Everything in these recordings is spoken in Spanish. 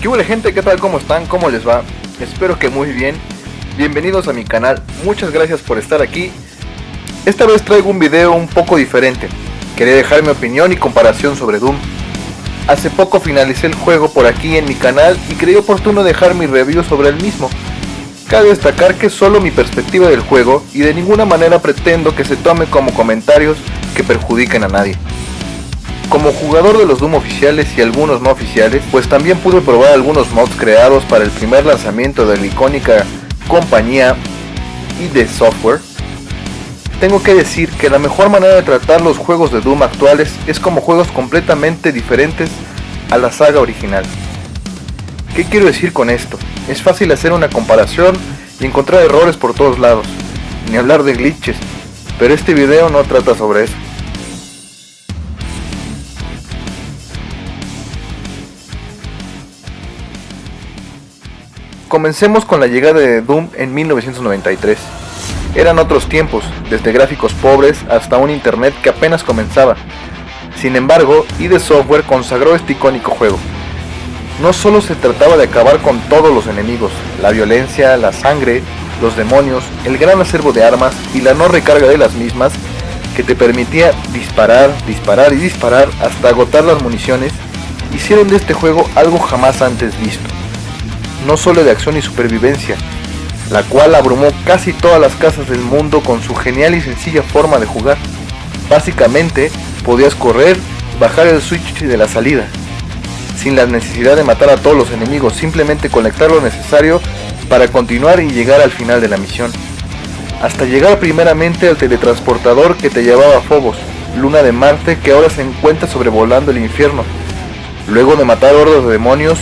¿Qué hubo, gente? ¿Qué tal? ¿Cómo están? ¿Cómo les va? Espero que muy bien. Bienvenidos a mi canal. Muchas gracias por estar aquí. Esta vez traigo un video un poco diferente. Quería dejar mi opinión y comparación sobre Doom. Hace poco finalicé el juego por aquí en mi canal y creí oportuno dejar mi review sobre el mismo. Cabe destacar que es solo mi perspectiva del juego y de ninguna manera pretendo que se tome como comentarios que perjudiquen a nadie. Como jugador de los Doom oficiales y algunos no oficiales, pues también pude probar algunos mods creados para el primer lanzamiento de la icónica compañía id Software. Tengo que decir que la mejor manera de tratar los juegos de Doom actuales es como juegos completamente diferentes a la saga original. ¿Qué quiero decir con esto? Es fácil hacer una comparación y encontrar errores por todos lados, ni hablar de glitches, pero este video no trata sobre eso. Comencemos con la llegada de Doom en 1993. Eran otros tiempos, desde gráficos pobres hasta un internet que apenas comenzaba. Sin embargo, id Software consagró este icónico juego. No solo se trataba de acabar con todos los enemigos, la violencia, la sangre, los demonios, el gran acervo de armas y la no recarga de las mismas, que te permitía disparar, disparar y disparar hasta agotar las municiones, hicieron de este juego algo jamás antes visto. No solo de acción y supervivencia, la cual abrumó casi todas las casas del mundo con su genial y sencilla forma de jugar. Básicamente, podías correr, bajar el switch de la salida, sin la necesidad de matar a todos los enemigos, simplemente conectar lo necesario para continuar y llegar al final de la misión. Hasta llegar primeramente al teletransportador que te llevaba a Phobos, luna de Marte que ahora se encuentra sobrevolando el infierno. Luego de matar hordas de demonios,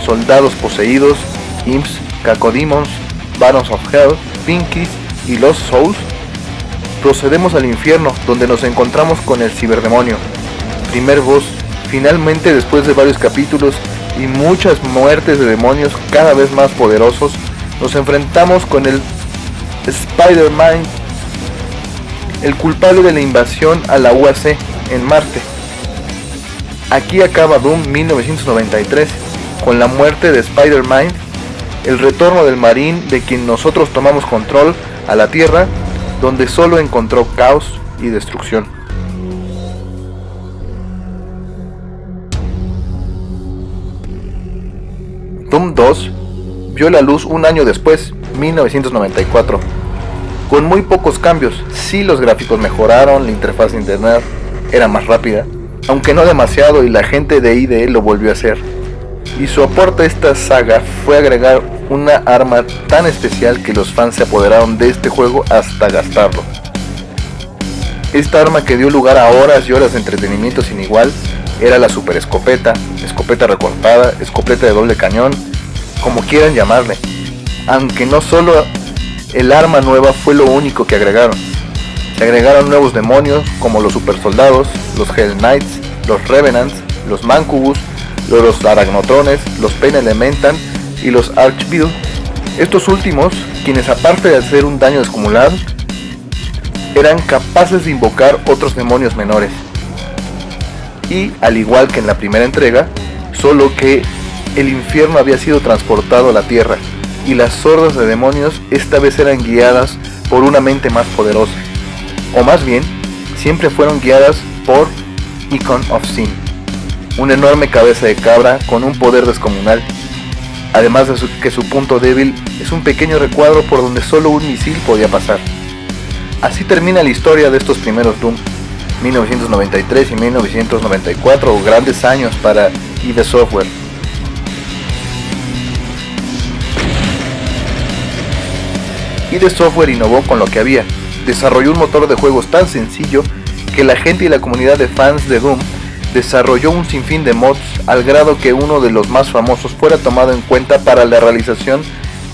soldados poseídos, imps, cacodemons, barons of hell, pinkies y lost souls, procedemos al infierno, donde nos encontramos con el ciberdemonio, primer boss. Finalmente, después de varios capítulos y muchas muertes de demonios cada vez más poderosos, nos enfrentamos con el Spider-Man, el culpable de la invasión a la UAC en Marte. Aquí acaba Doom 1993, con la muerte de Spider-Man, el retorno del Marín de quien nosotros tomamos control a la Tierra, donde solo encontró caos y destrucción. Doom 2 vio la luz un año después, 1994, con muy pocos cambios. Sí, los gráficos mejoraron, la interfaz de internet era más rápida, aunque no demasiado, y la gente de id lo volvió a hacer. Y su aporte a esta saga fue agregar una arma tan especial que los fans se apoderaron de este juego hasta gastarlo. Esta arma, que dio lugar a horas y horas de entretenimiento sin igual, era la super escopeta, escopeta recortada, escopeta de doble cañón, como quieran llamarle. Aunque no solo el arma nueva fue lo único que agregaron. Se agregaron nuevos demonios como los super soldados, los Hell Knights, los Revenants, los Mancubus, los Aragnotrones, los Pain Elemental y los Archville. Estos últimos, quienes aparte de hacer un daño descomunal, eran capaces de invocar otros demonios menores. Y al igual que en la primera entrega, solo que el infierno había sido transportado a la tierra, y las hordas de demonios esta vez eran guiadas por una mente más poderosa, o más bien, siempre fueron guiadas por Icon of Sin, una enorme cabeza de cabra con un poder descomunal, además de que su punto débil es un pequeño recuadro por donde solo un misil podía pasar. Así termina la historia de estos primeros Doom, 1993 y 1994, grandes años para id Software. id Software innovó con lo que había, desarrolló un motor de juegos tan sencillo que la gente y la comunidad de fans de Doom desarrolló un sinfín de mods, al grado que uno de los más famosos fuera tomado en cuenta para la realización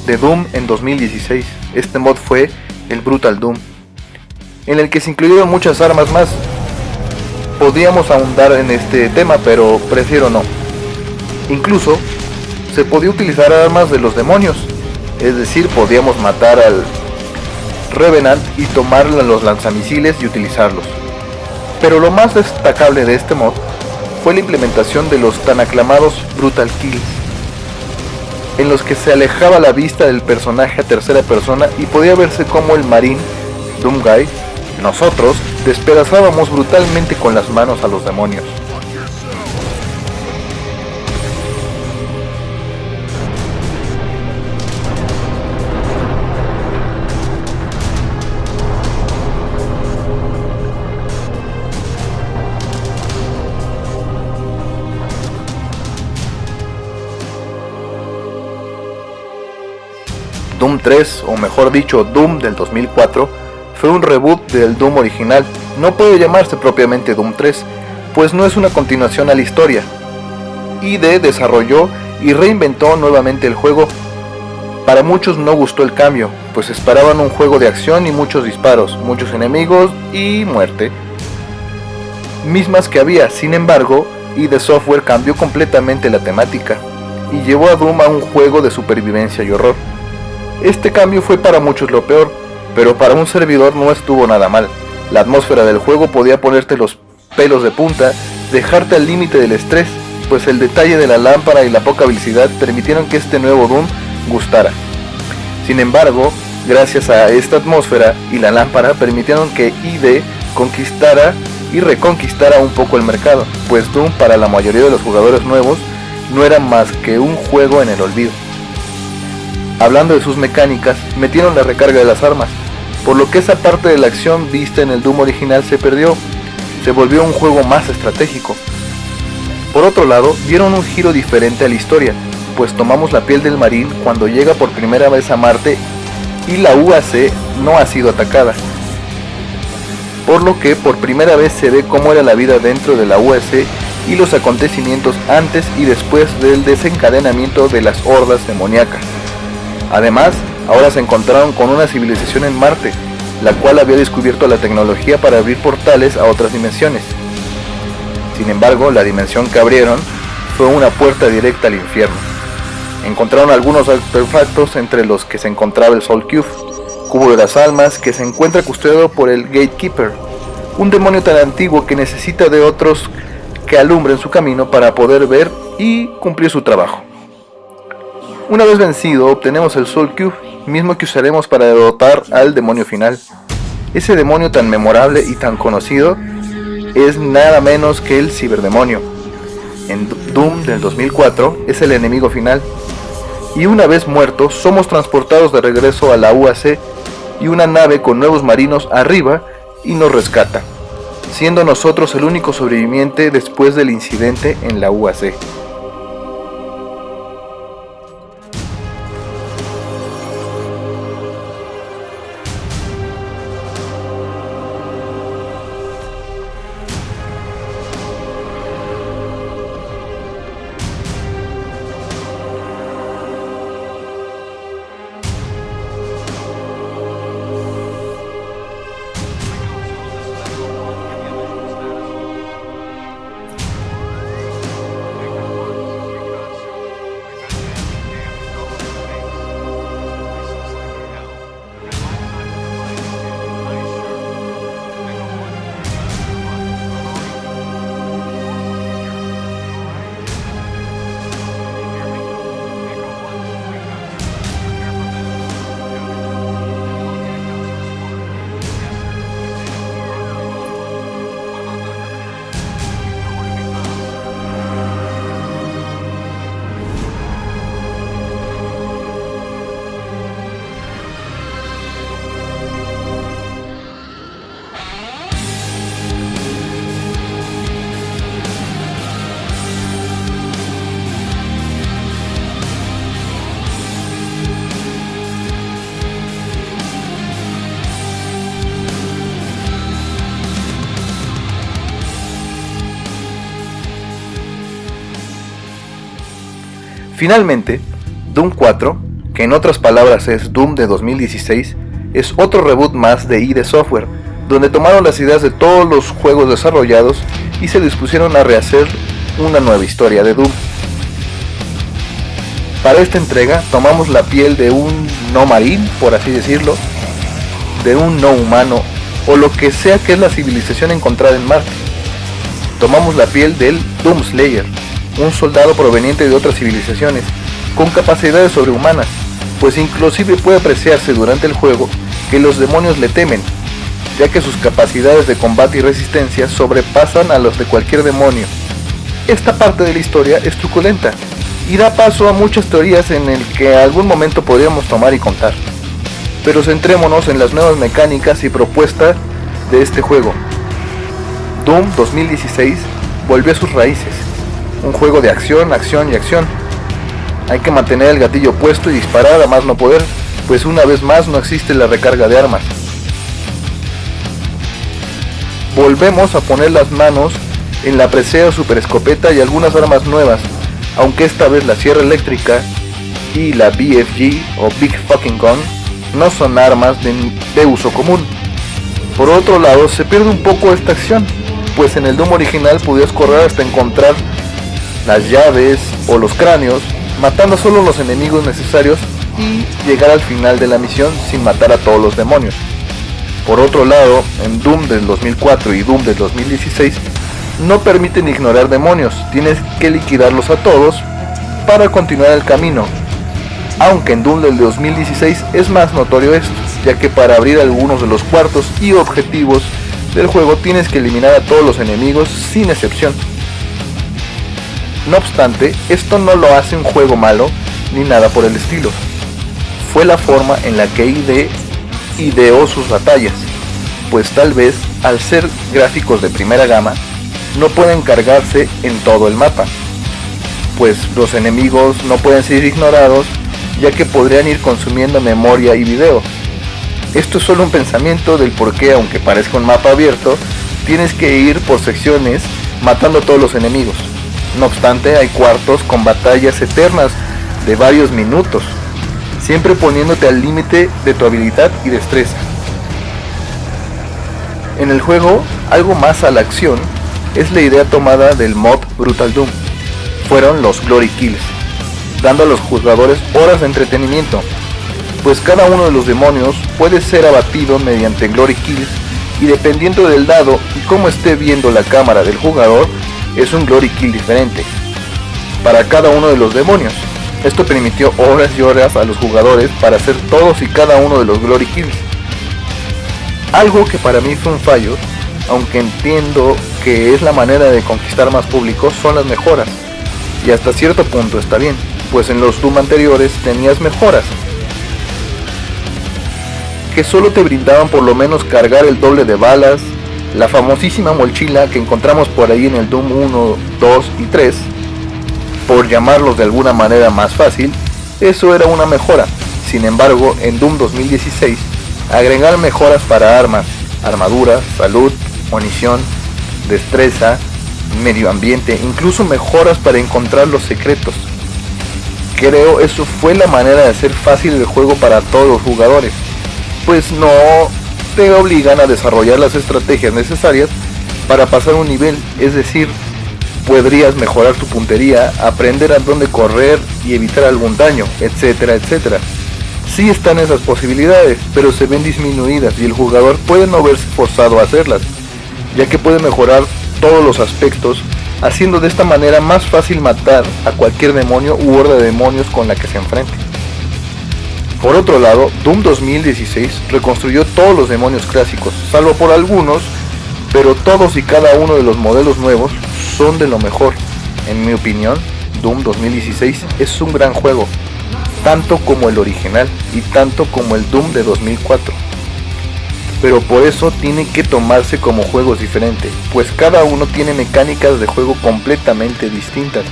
de Doom en 2016. Este mod fue el Brutal Doom, en el que se incluyeron muchas armas más. Podríamos ahondar en este tema, pero prefiero no. Incluso se podía utilizar armas de los demonios, es decir, podíamos matar al Revenant y tomar los lanzamisiles y utilizarlos. Pero lo más destacable de este mod fue la implementación de los tan aclamados Brutal Kills, en los que se alejaba la vista del personaje a tercera persona y podía verse como el marín, Doomguy, nosotros, despedazábamos brutalmente con las manos a los demonios. Doom 3, o mejor dicho Doom del 2004, fue un reboot del Doom original. No puede llamarse propiamente Doom 3, pues no es una continuación a la historia. ID desarrolló y reinventó nuevamente el juego. Para muchos no gustó el cambio, pues esperaban un juego de acción y muchos disparos, muchos enemigos y muerte, mismas que había. Sin embargo, ID Software cambió completamente la temática y llevó a Doom a un juego de supervivencia y horror. Este cambio fue para muchos lo peor, pero para un servidor no estuvo nada mal. La atmósfera del juego podía ponerte los pelos de punta, dejarte al límite del estrés, pues el detalle de la lámpara y la poca velocidad permitieron que este nuevo Doom gustara. Sin embargo, gracias a esta atmósfera y la lámpara permitieron que ID conquistara y reconquistara un poco el mercado, pues Doom para la mayoría de los jugadores nuevos no era más que un juego en el olvido. Hablando de sus mecánicas, metieron la recarga de las armas, por lo que esa parte de la acción vista en el Doom original se perdió, se volvió un juego más estratégico. Por otro lado, dieron un giro diferente a la historia, pues tomamos la piel del marín cuando llega por primera vez a Marte y la UAC no ha sido atacada, por lo que por primera vez se ve cómo era la vida dentro de la UAC y los acontecimientos antes y después del desencadenamiento de las hordas demoníacas. Además, ahora se encontraron con una civilización en Marte, la cual había descubierto la tecnología para abrir portales a otras dimensiones. Sin embargo, la dimensión que abrieron fue una puerta directa al infierno. Encontraron algunos artefactos, entre los que se encontraba el Soul Cube, cubo de las almas, que se encuentra custodiado por el Gatekeeper, un demonio tan antiguo que necesita de otros que alumbren su camino para poder ver y cumplir su trabajo. Una vez vencido, obtenemos el Soul Cube, mismo que usaremos para derrotar al demonio final. Ese demonio tan memorable y tan conocido es nada menos que el ciberdemonio. En Doom del 2004 es el enemigo final. Y una vez muertos, somos transportados de regreso a la UAC y una nave con nuevos marinos arriba y nos rescata, siendo nosotros el único sobreviviente después del incidente en la UAC. Finalmente, Doom 4, que en otras palabras es Doom de 2016, es otro reboot más de ID Software, donde tomaron las ideas de todos los juegos desarrollados y se dispusieron a rehacer una nueva historia de Doom. Para esta entrega tomamos la piel de un no marín, por así decirlo, de un no humano, o lo que sea que es la civilización encontrada en Marte. Tomamos la piel del Doomslayer, un soldado proveniente de otras civilizaciones, con capacidades sobrehumanas, pues inclusive puede apreciarse durante el juego que los demonios le temen, ya que sus capacidades de combate y resistencia sobrepasan a los de cualquier demonio. Esta parte de la historia es truculenta y da paso a muchas teorías en el que algún momento podríamos tomar y contar. Pero centrémonos en las nuevas mecánicas y propuestas de este juego. Doom 2016 volvió a sus raíces, un juego de acción, acción y acción. Hay que mantener el gatillo puesto y disparar a más no poder, pues una vez más no existe la recarga de armas. Volvemos a poner las manos en la presea super escopeta y algunas armas nuevas, aunque esta vez la sierra eléctrica y la BFG o Big Fucking Gun no son armas de uso común. Por otro lado, se pierde un poco esta acción, pues en el Doom original podías correr hasta encontrar las llaves o los cráneos, matando solo los enemigos necesarios y llegar al final de la misión sin matar a todos los demonios. Por otro lado, en Doom del 2004 y Doom del 2016 no permiten ignorar demonios, tienes que liquidarlos a todos para continuar el camino. Aunque en Doom del 2016 es más notorio esto, ya que para abrir algunos de los cuartos y objetivos del juego tienes que eliminar a todos los enemigos sin excepción. No obstante, esto no lo hace un juego malo ni nada por el estilo. Fue la forma en la que ID ideó sus batallas, pues tal vez al ser gráficos de primera gama no pueden cargarse en todo el mapa, pues los enemigos no pueden ser ignorados, ya que podrían ir consumiendo memoria y video. Esto es solo un pensamiento del por qué, aunque parezca un mapa abierto, tienes que ir por secciones matando a todos los enemigos. No obstante, hay cuartos con batallas eternas de varios minutos, siempre poniéndote al límite de tu habilidad y destreza. En el juego, algo más a la acción es la idea tomada del mod Brutal Doom. Fueron los Glory Kills, dando a los jugadores horas de entretenimiento, pues cada uno de los demonios puede ser abatido mediante Glory Kills y dependiendo del dado y cómo esté viendo la cámara del jugador, es un Glory Kill diferente para cada uno de los demonios. Esto permitió horas y horas a los jugadores para hacer todos y cada uno de los Glory Kills. Algo que para mí fue un fallo, aunque entiendo que es la manera de conquistar más público, son las mejoras. Y hasta cierto punto está bien, pues en los Doom anteriores tenías mejoras que solo te brindaban por lo menos cargar el doble de balas, la famosísima mochila que encontramos por ahí en el Doom 1, 2 y 3, por llamarlos de alguna manera más fácil, eso era una mejora. Sin embargo, en Doom 2016, agregar mejoras para armas, armadura, salud, munición, destreza, medio ambiente, incluso mejoras para encontrar los secretos. Creo eso fue la manera de hacer fácil el juego para todos los jugadores, pues no te obligan a desarrollar las estrategias necesarias para pasar un nivel, es decir, podrías mejorar tu puntería, aprender a dónde correr y evitar algún daño, etcétera, etcétera. Sí están esas posibilidades, pero se ven disminuidas y el jugador puede no verse forzado a hacerlas, ya que puede mejorar todos los aspectos, haciendo de esta manera más fácil matar a cualquier demonio u horda de demonios con la que se enfrente. Por otro lado, Doom 2016 reconstruyó todos los demonios clásicos, salvo por algunos, pero todos y cada uno de los modelos nuevos son de lo mejor. En mi opinión, Doom 2016 es un gran juego, tanto como el original y tanto como el Doom de 2004. Pero por eso tiene que tomarse como juegos diferentes, pues cada uno tiene mecánicas de juego completamente distintas.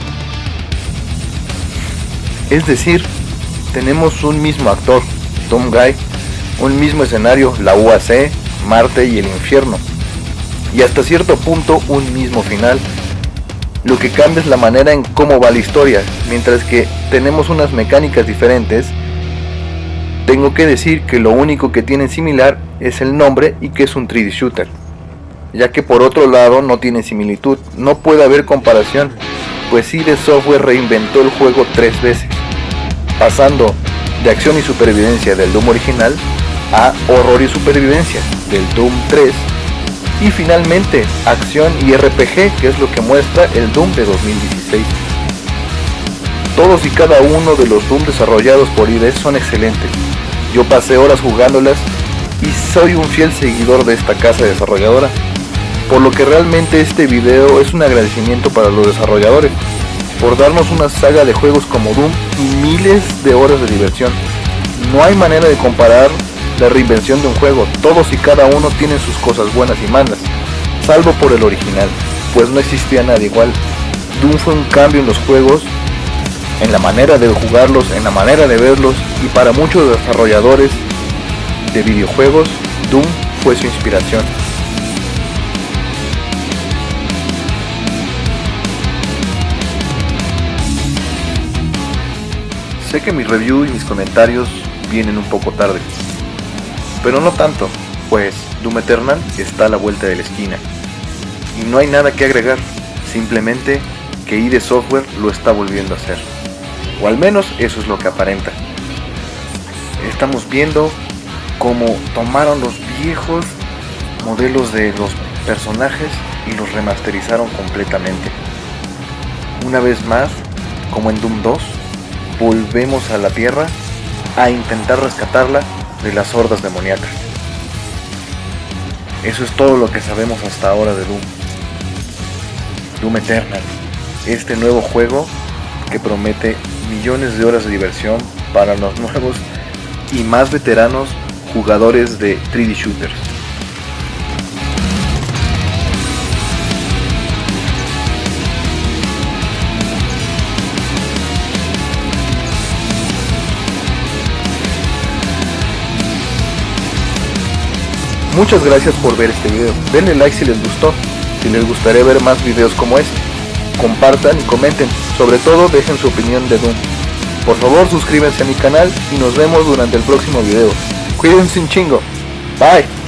Es decir, tenemos un mismo actor, Doom Guy, un mismo escenario, la UAC, Marte y el infierno, y hasta cierto punto un mismo final. Lo que cambia es la manera en cómo va la historia, mientras que tenemos unas mecánicas diferentes. Tengo que decir que lo único que tienen similar es el nombre y que es un 3D shooter, ya que por otro lado no tiene similitud, no puede haber comparación, pues ID Software reinventó el juego 3 veces, pasando de acción y supervivencia del Doom original a horror y supervivencia del Doom 3 y finalmente acción y RPG, que es lo que muestra el Doom de 2016. Todos y cada uno de los Doom desarrollados por id son excelentes. Yo pasé horas jugándolas y soy un fiel seguidor de esta casa desarrolladora, por lo que realmente este video es un agradecimiento para los desarrolladores por darnos una saga de juegos como Doom y miles de horas de diversión. No hay manera de comparar la reinvención de un juego, todos y cada uno tienen sus cosas buenas y malas, salvo por el original, pues no existía nada igual. Doom fue un cambio en los juegos, en la manera de jugarlos, en la manera de verlos, y para muchos desarrolladores de videojuegos, Doom fue su inspiración. Sé que mi review y mis comentarios vienen un poco tarde, pero no tanto, pues Doom Eternal está a la vuelta de la esquina, y no hay nada que agregar, simplemente que id Software lo está volviendo a hacer, o al menos eso es lo que aparenta. Estamos viendo cómo tomaron los viejos modelos de los personajes y los remasterizaron completamente. Una vez más, como en Doom 2, volvemos a la Tierra a intentar rescatarla de las hordas demoníacas. Eso es todo lo que sabemos hasta ahora de Doom. Doom Eternal, este nuevo juego que promete millones de horas de diversión para los nuevos y más veteranos jugadores de 3D shooters. Muchas gracias por ver este video, denle like si les gustó, si les gustaría ver más videos como este, compartan y comenten, sobre todo dejen su opinión de Doom. Por favor suscríbanse a mi canal y nos vemos durante el próximo video. Cuídense un chingo, bye.